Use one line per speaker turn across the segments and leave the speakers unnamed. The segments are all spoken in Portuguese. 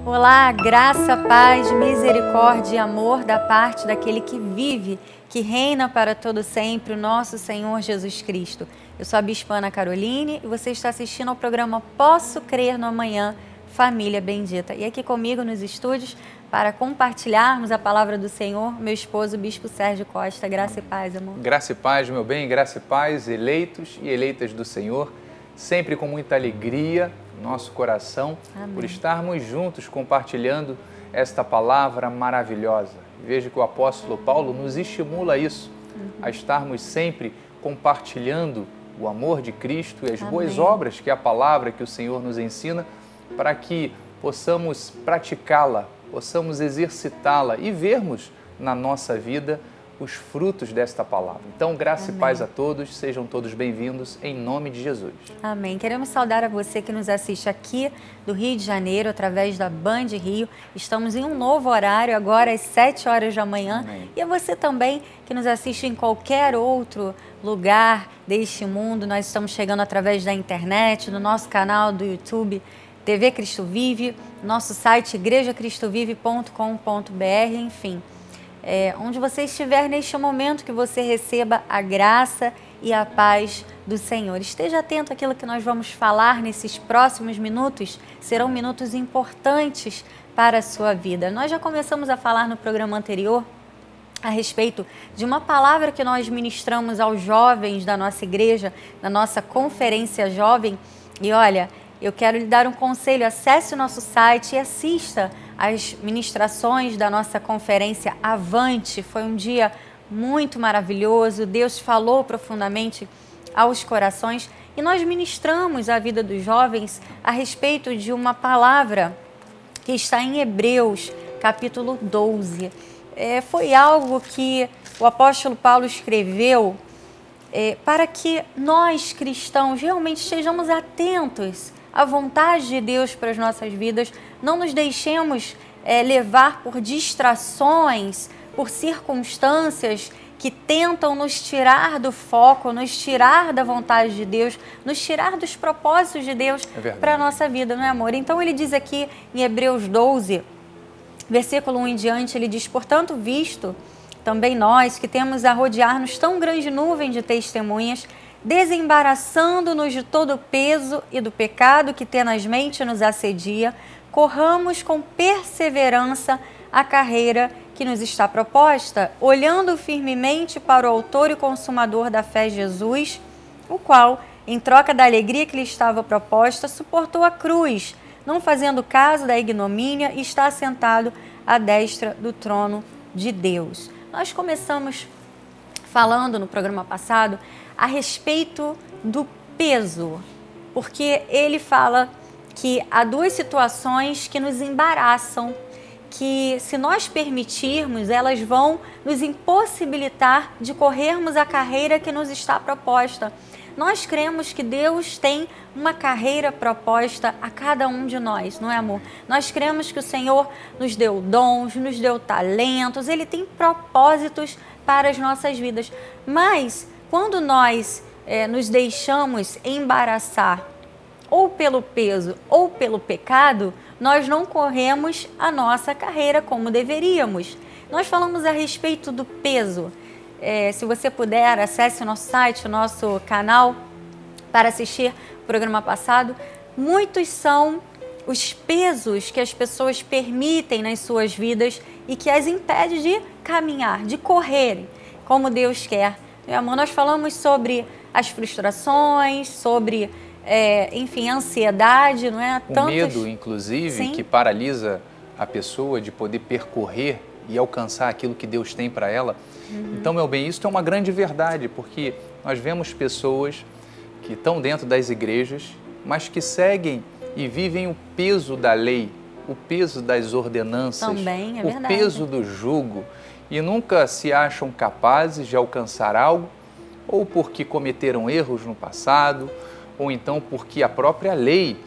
Olá, graça, paz, misericórdia e amor da parte daquele que vive, que reina para todo sempre, o nosso Senhor Jesus Cristo. Eu sou a Bispa Ana Caroline e você está assistindo ao programa Posso Crer no Amanhã, Família Bendita. E aqui comigo nos estúdios, para compartilharmos a palavra do Senhor, meu esposo, o Bispo Sérgio Costa. Graça e paz, amor.
Graça e paz, meu bem, graça e paz, eleitos e eleitas do Senhor, sempre com muita alegria no nosso coração,
Amém.
Por estarmos juntos compartilhando esta palavra maravilhosa. Veja que o apóstolo Paulo nos estimula a isso, a estarmos sempre compartilhando o amor de Cristo e as boas obras, que é a palavra que o Senhor nos ensina, para que possamos praticá-la, possamos exercitá-la e vermos na nossa vida os frutos desta palavra. Então, graça e paz a todos, sejam todos bem-vindos em nome de Jesus.
Amém. Queremos saudar a você que nos assiste aqui do Rio de Janeiro, através da Band Rio. Estamos em um novo horário, agora às 7 horas da manhã.
Amém.
E a você também que nos assiste em qualquer outro lugar deste mundo. Nós estamos chegando através da internet, no nosso canal do YouTube, TV Cristo Vive, nosso site igrejacristovive.com.br, enfim. Onde você estiver neste momento, que você receba a graça e a paz do Senhor. Esteja atento àquilo que nós vamos falar nesses próximos minutos, serão minutos importantes para a sua vida. Nós já começamos a falar no programa anterior a respeito de uma palavra que nós ministramos aos jovens da nossa igreja, na nossa conferência jovem. E olha, eu quero lhe dar um conselho: acesse o nosso site e assista às ministrações da nossa conferência Avante. Foi um dia muito maravilhoso, Deus falou profundamente aos corações e nós ministramos a vida dos jovens a respeito de uma palavra que está em Hebreus, capítulo 12. Foi algo que o apóstolo Paulo escreveu para que nós cristãos realmente estejamos atentos à vontade de Deus para as nossas vidas, não nos deixemos levar por distrações, por circunstâncias que tentam nos tirar do foco, nos tirar da vontade de Deus, nos tirar dos propósitos de Deus para a nossa vida, não é, amor? Então ele diz aqui em Hebreus 12, versículo 1 em diante, ele diz: portanto, visto também nós que temos a rodear-nos tão grande nuvem de testemunhas, desembaraçando-nos de todo o peso e do pecado que tenazmente nos assedia, corramos com perseverança a carreira que nos está proposta, olhando firmemente para o autor e consumador da fé, Jesus, o qual, em troca da alegria que lhe estava proposta, suportou a cruz, não fazendo caso da ignomínia, e está assentado à destra do trono de Deus. Nós começamos falando no programa passado a respeito do peso, porque ele fala que há duas situações que nos embaraçam, que se nós permitirmos, elas vão nos impossibilitar de corrermos a carreira que nos está proposta. Nós cremos que Deus tem uma carreira proposta a cada um de nós, não é, amor? Nós cremos que o Senhor nos deu dons, nos deu talentos, Ele tem propósitos para as nossas vidas. Mas quando nós nos deixamos embaraçar ou pelo peso ou pelo pecado, nós não corremos a nossa carreira como deveríamos. Nós falamos a respeito do peso. Se você puder, acesse o nosso site, o nosso canal, para assistir o programa passado. Muitos são os pesos que as pessoas permitem nas suas vidas e que as impede de caminhar, de correr como Deus quer. Meu amor, nós falamos sobre as frustrações, sobre, enfim, a ansiedade, não é?
O medo, inclusive, sim, que paralisa a pessoa de poder percorrer e alcançar aquilo que Deus tem para ela. Então, meu bem, isso é uma grande verdade, porque nós vemos pessoas que estão dentro das igrejas, mas que seguem e vivem o peso da lei, o peso das ordenanças,
também,
o peso do jugo, e nunca se acham capazes de alcançar algo, ou porque cometeram erros no passado, ou então porque a própria lei,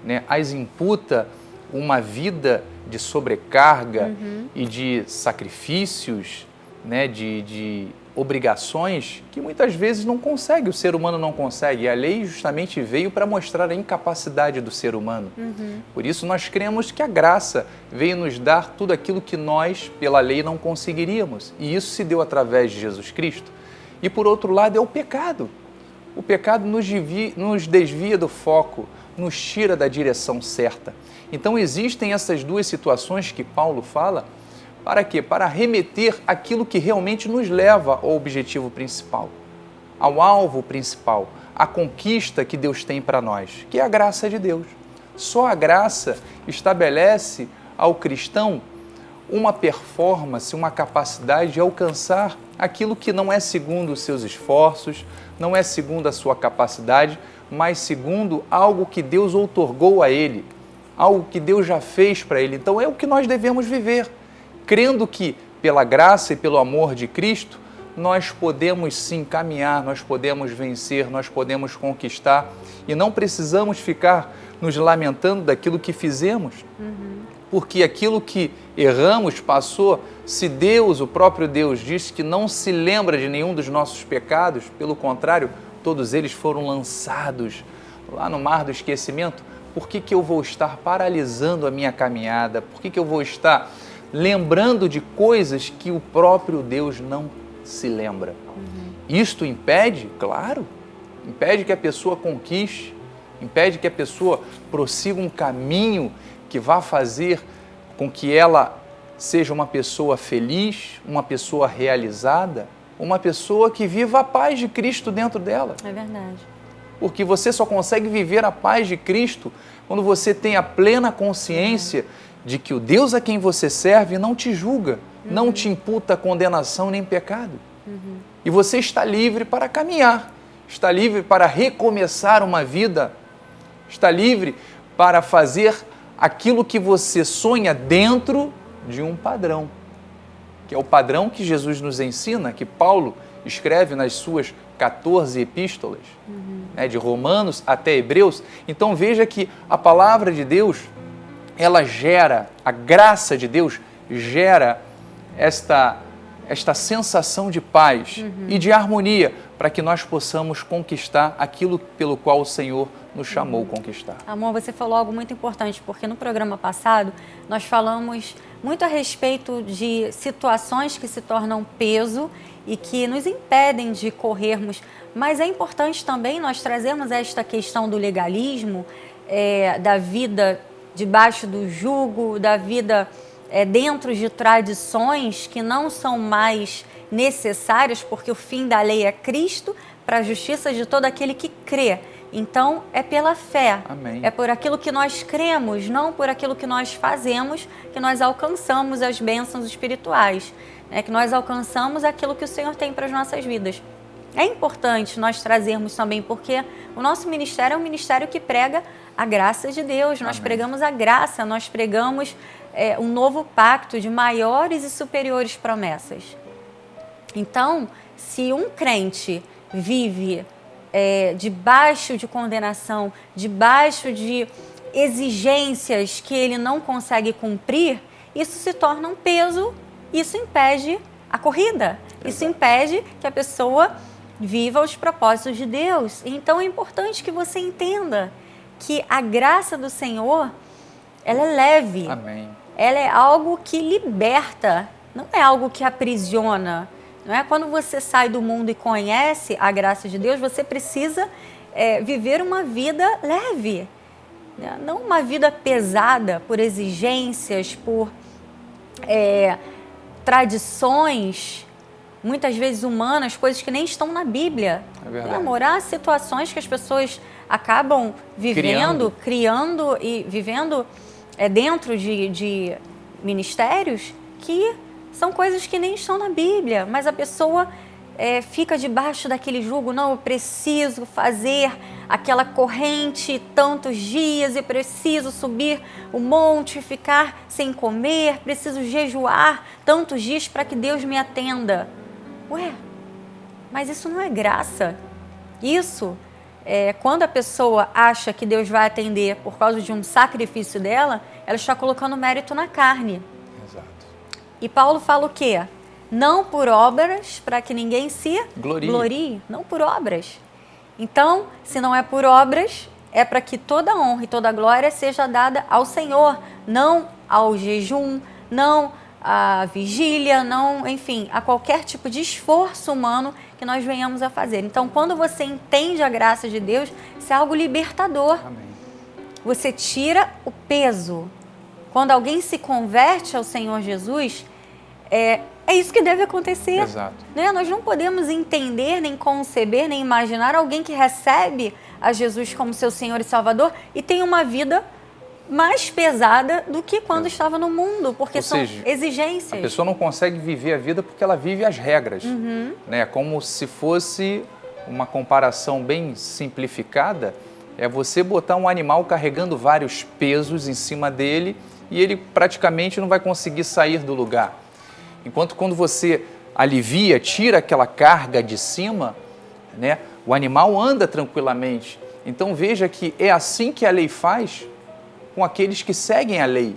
né, as imputa uma vida de sobrecarga e de sacrifícios, né, de obrigações que muitas vezes não consegue, o ser humano não consegue. E a lei justamente veio para mostrar a incapacidade do ser humano. Por isso nós cremos que a graça veio nos dar tudo aquilo que nós, pela lei, não conseguiríamos. E isso se deu através de Jesus Cristo. E por outro lado é o pecado. O pecado nos desvia do foco, nos tira da direção certa. Então existem essas duas situações que Paulo fala. Para quê? Para remeter aquilo que realmente nos leva ao objetivo principal, ao alvo principal, à conquista que Deus tem para nós, que é a graça de Deus. Só a graça estabelece ao cristão uma performance, uma capacidade de alcançar aquilo que não é segundo os seus esforços, não é segundo a sua capacidade, mas segundo algo que Deus outorgou a ele, algo que Deus já fez para ele. Então é o que nós devemos viver, crendo que, pela graça e pelo amor de Cristo, nós podemos sim caminhar, nós podemos vencer, nós podemos conquistar e não precisamos ficar nos lamentando daquilo que fizemos, porque aquilo que erramos passou. Se Deus, o próprio Deus, disse que não se lembra de nenhum dos nossos pecados, pelo contrário, todos eles foram lançados lá no mar do esquecimento, por que eu vou estar paralisando a minha caminhada? Por que eu vou estar lembrando de coisas que o próprio Deus não se lembra? Isto impede, claro, impede que a pessoa conquiste, impede que a pessoa prossiga um caminho que vá fazer com que ela seja uma pessoa feliz, uma pessoa realizada, uma pessoa que viva a paz de Cristo dentro dela.
É verdade.
Porque você só consegue viver a paz de Cristo quando você tem a plena consciência de que o Deus a quem você serve não te julga, não te imputa condenação nem pecado. E você está livre para caminhar, está livre para recomeçar uma vida, está livre para fazer aquilo que você sonha dentro de um padrão, que é o padrão que Jesus nos ensina, que Paulo escreve nas suas 14 epístolas, né, de Romanos até Hebreus. Então veja que a palavra de Deus, ela gera, a graça de Deus gera esta sensação de paz e de harmonia para que nós possamos conquistar aquilo pelo qual o Senhor nos chamou a conquistar.
Amor, você falou algo muito importante, porque no programa passado nós falamos muito a respeito de situações que se tornam peso e que nos impedem de corrermos, mas é importante também nós trazermos esta questão do legalismo, da vida debaixo do jugo, da vida dentro de tradições que não são mais necessárias, porque o fim da lei é Cristo, para a justiça de todo aquele que crê. Então, é pela fé,
Amém.
É por aquilo que nós cremos, não por aquilo que nós fazemos, que nós alcançamos as bênçãos espirituais, que nós alcançamos aquilo que o Senhor tem para as nossas vidas. É importante nós trazermos também, porque o nosso ministério é um ministério que prega a graça de Deus, nós
Amém.
pregamos a graça, nós pregamos um novo pacto de maiores e superiores promessas. Então, se um crente vive debaixo de condenação, debaixo de exigências que ele não consegue cumprir, isso se torna um peso, isso impede a corrida, isso impede que a pessoa viva os propósitos de Deus. Então é importante que você entenda que a graça do Senhor, ela é leve.
Amém.
Ela é algo que liberta, não é algo que aprisiona. Não é? Quando você sai do mundo e conhece a graça de Deus, você precisa viver uma vida leve, né? Não uma vida pesada por exigências, por tradições, muitas vezes humanas, coisas que nem estão na Bíblia.
É verdade.
Amor, há situações que as pessoas acabam vivendo, criando e vivendo dentro de ministérios que são coisas que nem estão na Bíblia, mas a pessoa fica debaixo daquele jugo. Não, eu preciso fazer aquela corrente tantos dias, eu preciso subir o monte, ficar sem comer, preciso jejuar tantos dias para que Deus me atenda. Ué, mas isso não é graça. Isso, quando a pessoa acha que Deus vai atender por causa de um sacrifício dela, ela está colocando mérito na carne.
Exato.
E Paulo fala o quê? não por obras, para que ninguém se glorie, não por obras. Então, se não é por obras, é para que toda a honra e toda a glória seja dada ao Senhor, não ao jejum, não à vigília, não, enfim, a qualquer tipo de esforço humano que nós venhamos a fazer. Então, quando você entende a graça de Deus, isso é algo libertador.
Amém.
Você tira o peso. Quando alguém se converte ao Senhor Jesus, é isso que deve acontecer.
Exato.
Né? Nós não podemos entender, nem conceber, nem imaginar alguém que recebe a Jesus como seu Senhor e Salvador e tem uma vida mais pesada do que quando estava no mundo, porque são exigências.
A pessoa não consegue viver a vida porque ela vive as regras. Né? Como se fosse uma comparação bem simplificada, é você botar um animal carregando vários pesos em cima dele e ele praticamente não vai conseguir sair do lugar. Enquanto quando você alivia, tira aquela carga de cima, né, o animal anda tranquilamente. Então veja que é assim que a lei faz com aqueles que seguem a lei.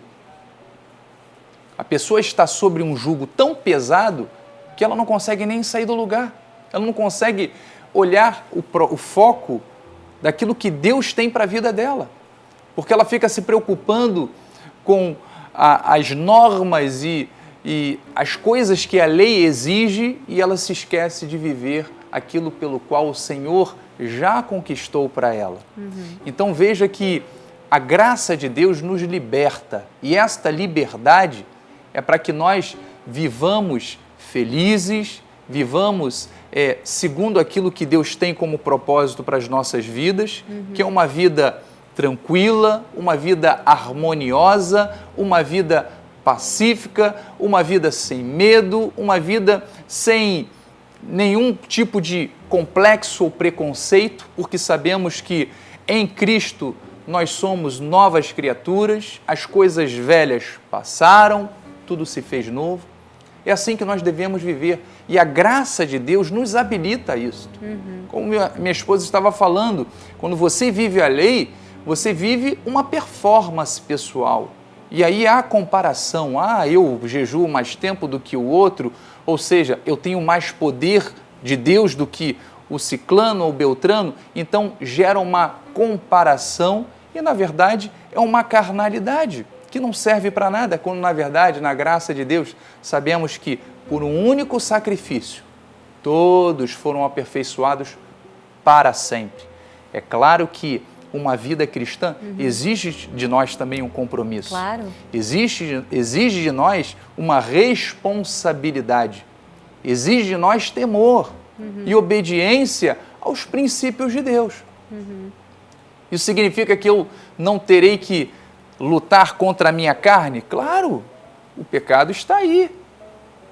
A pessoa está sobre um jugo tão pesado que ela não consegue nem sair do lugar. Ela não consegue olhar o foco daquilo que Deus tem para a vida dela. Porque ela fica se preocupando com as normas e as coisas que a lei exige e ela se esquece de viver aquilo pelo qual o Senhor já conquistou para ela. Então veja que a graça de Deus nos liberta e esta liberdade é para que nós vivamos felizes, vivamos segundo aquilo que Deus tem como propósito para as nossas vidas, que é uma vida tranquila, uma vida harmoniosa, uma vida pacífica, uma vida sem medo, uma vida sem nenhum tipo de complexo ou preconceito, porque sabemos que em Cristo nós somos novas criaturas, as coisas velhas passaram, tudo se fez novo. É assim que nós devemos viver. E a graça de Deus nos habilita a isso. Como minha esposa estava falando, quando você vive a lei, você vive uma performance pessoal. E aí há comparação. Eu jejuo mais tempo do que o outro, ou seja, eu tenho mais poder de Deus do que o ciclano ou beltrano. Então gera uma comparação e, na verdade, é uma carnalidade que não serve para nada, quando, na verdade, na graça de Deus, sabemos que, por um único sacrifício, todos foram aperfeiçoados para sempre. É claro que uma vida cristã exige de nós também um compromisso.
Claro.
Exige de nós uma responsabilidade. Exige de nós temor e obediência aos princípios de Deus. Isso significa que eu não terei que lutar contra a minha carne? Claro, o pecado está aí.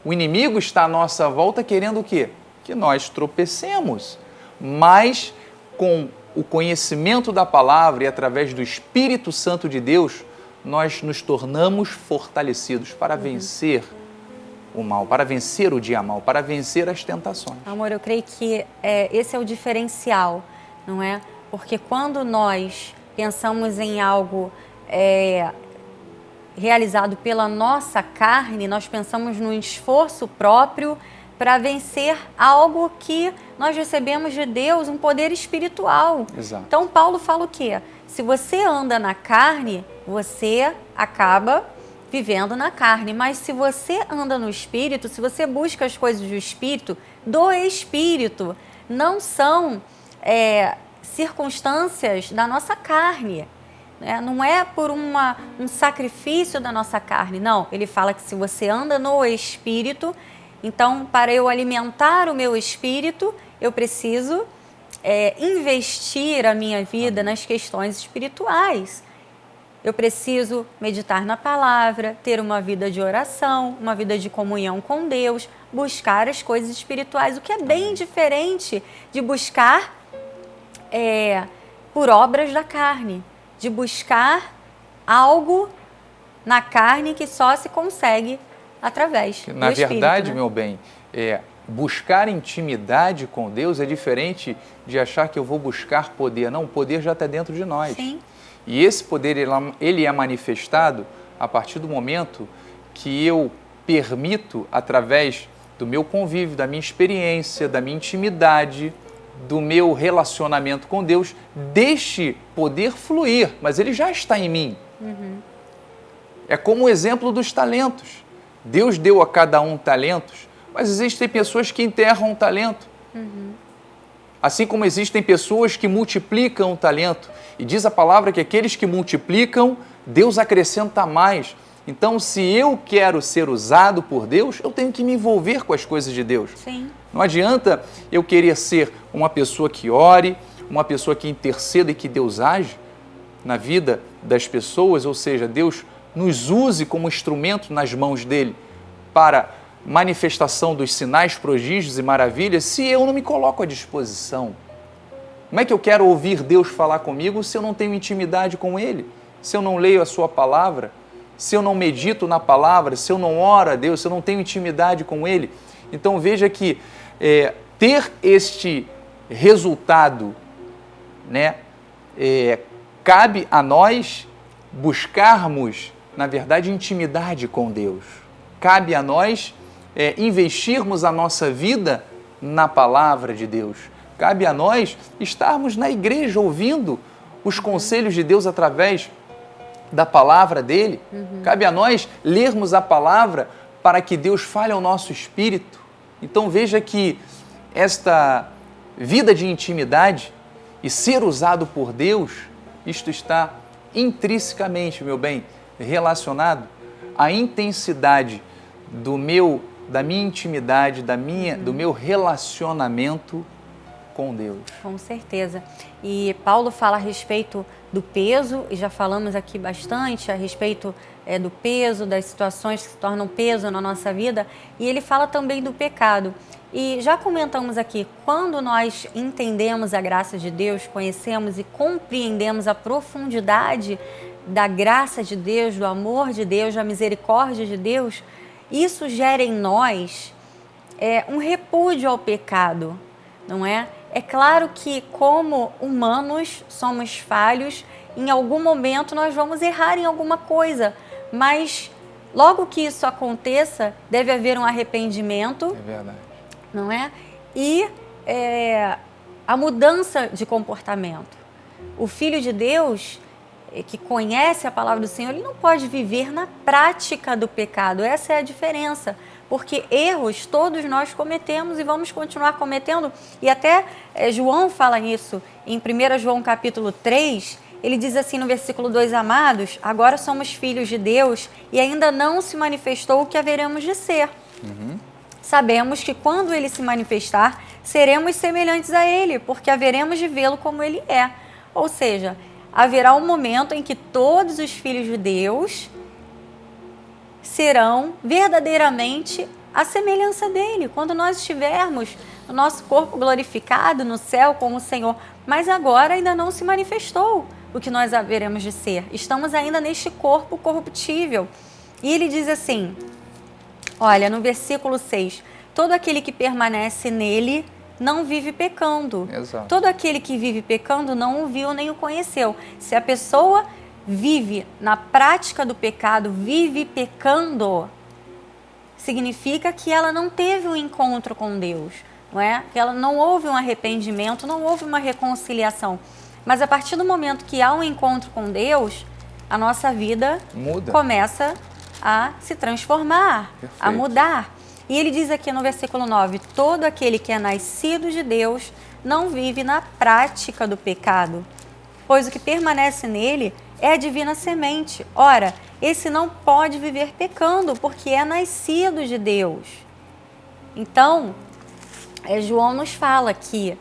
O inimigo está à nossa volta querendo o quê? Que nós tropecemos. Mas com o conhecimento da palavra e através do Espírito Santo de Deus, nós nos tornamos fortalecidos para vencer o mal, para vencer o dia mal, para vencer as tentações.
Amor, eu creio que esse é o diferencial, não é? Porque quando nós pensamos em algo realizado pela nossa carne, nós pensamos no esforço próprio para vencer algo que nós recebemos de Deus, um poder espiritual.
Exato.
Então, Paulo fala o quê? Se você anda na carne, você acaba vivendo na carne. Mas se você anda no Espírito, se você busca as coisas do Espírito, não são circunstâncias da nossa carne. Não é por um sacrifício da nossa carne, não. Ele fala que se você anda no Espírito, então, para eu alimentar o meu espírito, eu preciso investir a minha vida nas questões espirituais. Eu preciso meditar na palavra, ter uma vida de oração, uma vida de comunhão com Deus, buscar as coisas espirituais, o que é bem diferente de buscar por obras da carne, de buscar algo na carne que só se consegue através do
Na
Espírito,
verdade,
né?
meu bem, buscar intimidade com Deus é diferente de achar que eu vou buscar poder. Não, o poder já está dentro de nós.
Sim.
E esse poder, ele é manifestado a partir do momento que eu permito, através do meu convívio, da minha experiência, da minha intimidade, do meu relacionamento com Deus, deixe poder fluir, mas ele já está em mim. É como o exemplo dos talentos. Deus deu a cada um talentos, mas existem pessoas que enterram um talento. Assim como existem pessoas que multiplicam o talento. E diz a palavra que aqueles que multiplicam, Deus acrescenta mais. Então, se eu quero ser usado por Deus, eu tenho que me envolver com as coisas de Deus.
Sim.
Não adianta eu querer ser uma pessoa que ore, uma pessoa que interceda e que Deus age na vida das pessoas, ou seja, Deus nos use como instrumento nas mãos dele para manifestação dos sinais, prodígios e maravilhas, se eu não me coloco à disposição. Como é que eu quero ouvir Deus falar comigo se eu não tenho intimidade com ele? Se eu não leio a sua palavra? Se eu não medito na palavra? Se eu não oro a Deus? Se eu não tenho intimidade com ele? Então veja que ter este resultado, né, cabe a nós buscarmos, na verdade, intimidade com Deus. Cabe a nós investirmos a nossa vida na palavra de Deus. Cabe a nós estarmos na igreja ouvindo os conselhos de Deus através da palavra dele. Cabe a nós lermos a palavra para que Deus fale ao nosso espírito. Então veja que esta vida de intimidade e ser usado por Deus, isto está intrinsecamente, meu bem, relacionado à intensidade da minha intimidade, do meu relacionamento com Deus.
Com certeza. E Paulo fala a respeito do peso, e já falamos aqui bastante a respeito do peso, das situações que se tornam peso na nossa vida, e ele fala também do pecado. E já comentamos aqui, quando nós entendemos a graça de Deus, conhecemos e compreendemos a profundidade da graça de Deus, do amor de Deus, da misericórdia de Deus, isso gera em nós um repúdio ao pecado, não é? É claro que, como humanos, somos falhos, em algum momento nós vamos errar em alguma coisa, mas logo que isso aconteça, deve haver um arrependimento.
É verdade.
Não é? E a mudança de comportamento. O Filho de Deus, que conhece a palavra do Senhor, ele não pode viver na prática do pecado. Essa é a diferença. Porque erros todos nós cometemos e vamos continuar cometendo. E até João fala isso em 1 João capítulo 3, ele diz assim no versículo 2, amados, agora somos filhos de Deus e ainda não se manifestou o que haveremos de ser. Sabemos que quando ele se manifestar, seremos semelhantes a ele, porque haveremos de vê-lo como ele é. Ou seja, haverá um momento em que todos os filhos de Deus serão verdadeiramente a semelhança dele, quando nós estivermos no nosso corpo glorificado no céu com o Senhor. Mas agora ainda não se manifestou o que nós haveremos de ser. Estamos ainda neste corpo corruptível. E ele diz assim, olha, no versículo 6, todo aquele que permanece nele não vive pecando.
Exato.
Todo aquele que vive pecando não o viu nem o conheceu. Se a pessoa vive na prática do pecado, vive pecando, significa que ela não teve um encontro com Deus, não é? Que ela não houve um arrependimento, não houve uma reconciliação. Mas a partir do momento que há um encontro com Deus, a nossa vida começa a se transformar, a mudar. E ele diz aqui no versículo 9, todo aquele que é nascido de Deus não vive na prática do pecado, pois o que permanece nele é a divina semente. Ora, esse não pode viver pecando, porque é nascido de Deus. Então, João nos fala que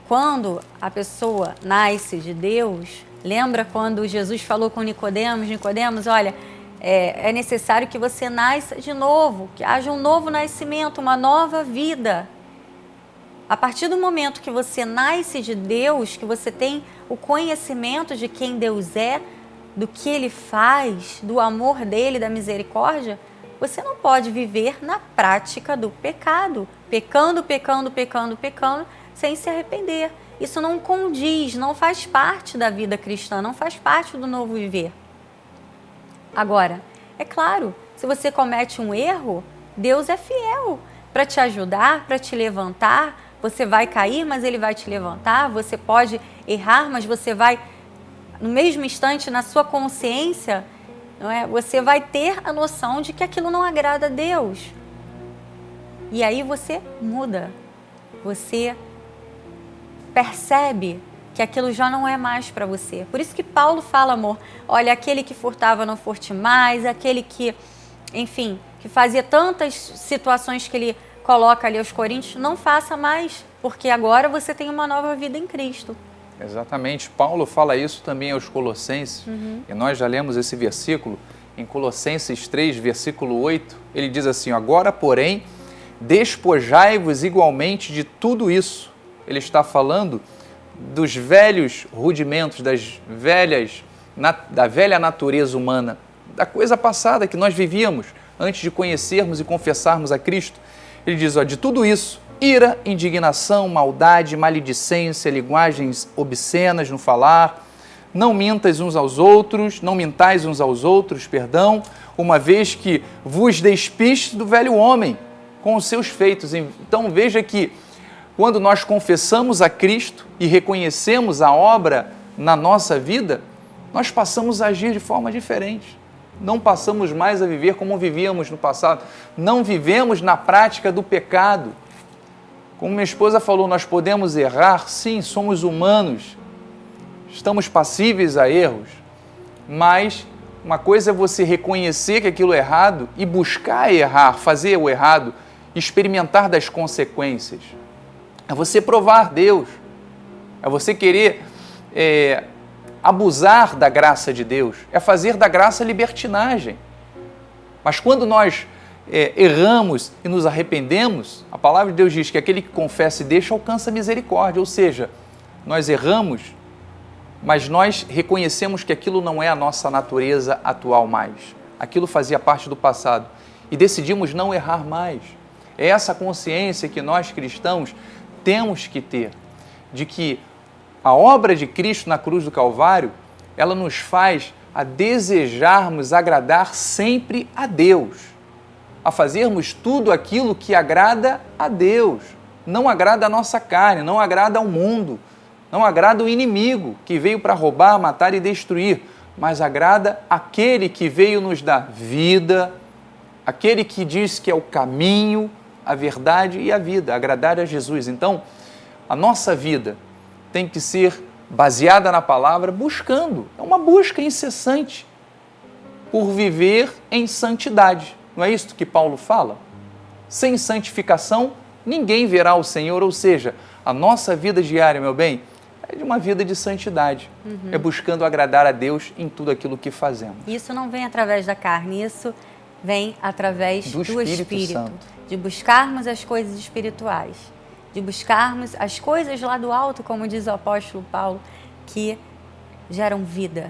quando a pessoa nasce de Deus, lembra quando Jesus falou com Nicodemos, olha, é necessário que você nasça de novo, que haja um novo nascimento, uma nova vida. A partir do momento que você nasce de Deus, que você tem o conhecimento de quem Deus é, do que Ele faz, do amor dEle, da misericórdia, você não pode viver na prática do pecado, pecando, sem se arrepender. Isso não condiz, não faz parte da vida cristã, não faz parte do novo viver. Agora, é claro, se você comete um erro, Deus é fiel para te ajudar, para te levantar. Você vai cair, mas Ele vai te levantar. Você pode errar, mas você vai, no mesmo instante, na sua consciência, não é? Você vai ter a noção de que aquilo não agrada a Deus. E aí você muda. Você percebe que aquilo já não é mais para você. Por isso que Paulo fala, amor, olha, aquele que furtava não furte mais, aquele que, enfim, que fazia tantas situações que ele coloca ali aos Coríntios, não faça mais, porque agora você tem uma nova vida em Cristo.
Exatamente. Paulo fala isso também aos Colossenses, e nós já lemos esse versículo, em Colossenses 3, versículo 8, ele diz assim, agora, porém, despojai-vos igualmente de tudo isso. Ele está falando dos velhos rudimentos, da velha natureza humana, da coisa passada que nós vivíamos antes de conhecermos e confessarmos a Cristo. Ele diz, de tudo isso, ira, indignação, maldade, maledicência, linguagens obscenas no falar, não mintais uns aos outros, uma vez que vos despistes do velho homem com os seus feitos. Então veja que quando nós confessamos a Cristo e reconhecemos a obra na nossa vida, nós passamos a agir de forma diferente. Não passamos mais a viver como vivíamos no passado. Não vivemos na prática do pecado. Como minha esposa falou, nós podemos errar, sim, somos humanos. Estamos passíveis a erros. Mas uma coisa é você reconhecer que aquilo é errado e buscar errar, fazer o errado, experimentar das consequências. É você provar Deus, é você querer abusar da graça de Deus, é fazer da graça libertinagem. Mas quando nós erramos e nos arrependemos, a palavra de Deus diz que aquele que confessa e deixa alcança misericórdia, ou seja, nós erramos, mas nós reconhecemos que aquilo não é a nossa natureza atual mais, aquilo fazia parte do passado e decidimos não errar mais. É essa consciência que nós cristãos temos que ter, de que a obra de Cristo na cruz do Calvário, ela nos faz a desejarmos agradar sempre a Deus, a fazermos tudo aquilo que agrada a Deus, não agrada a nossa carne, não agrada ao mundo, não agrada o inimigo que veio para roubar, matar e destruir, mas agrada aquele que veio nos dar vida, aquele que diz que é o caminho, a verdade e a vida, agradar a Jesus. Então, a nossa vida tem que ser baseada na palavra, buscando, é uma busca incessante por viver em santidade. Não é isso que Paulo fala? Sem santificação, ninguém verá o Senhor, ou seja, a nossa vida diária, meu bem, é de uma vida de santidade, é buscando agradar a Deus em tudo aquilo que fazemos.
Isso não vem através da carne, isso vem através do Espírito
Santo.
De buscarmos as coisas espirituais, de buscarmos as coisas lá do alto, como diz o apóstolo Paulo, que geram vida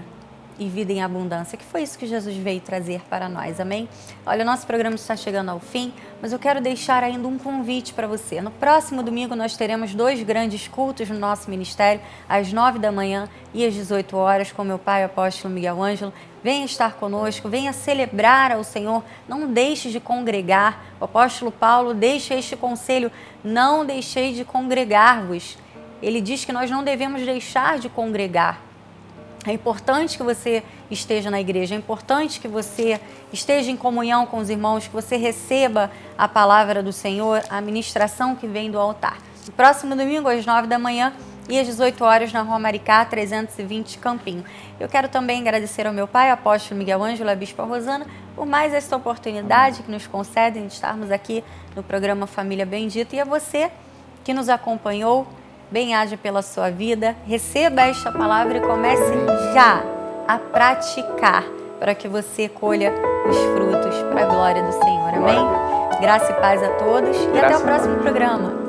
e vida em abundância, que foi isso que Jesus veio trazer para nós, amém? Olha, o nosso programa está chegando ao fim, mas eu quero deixar ainda um convite para você. No próximo domingo nós teremos 2 grandes cultos no nosso ministério, às 9 da manhã e às 18 horas, com meu pai, o apóstolo Miguel Ângelo. Venha estar conosco, venha celebrar ao Senhor, não deixe de congregar. O apóstolo Paulo deixa este conselho, não deixei de congregar-vos. Ele diz que nós não devemos deixar de congregar. É importante que você esteja na igreja, é importante que você esteja em comunhão com os irmãos, que você receba a palavra do Senhor, a ministração que vem do altar. No próximo domingo, às 9 da manhã e às 18 horas, na Rua Maricá, 320 Campinho. Eu quero também agradecer ao meu pai, apóstolo Miguel Ângelo, a bispa Rosana, por mais esta oportunidade que nos concedem de estarmos aqui no programa Família Bendita, e a você que nos acompanhou. Bem-aja pela sua vida, receba esta palavra e comece já a praticar para que você colha os frutos para a glória do Senhor. Amém? Graça e paz a todos e até o próximo programa.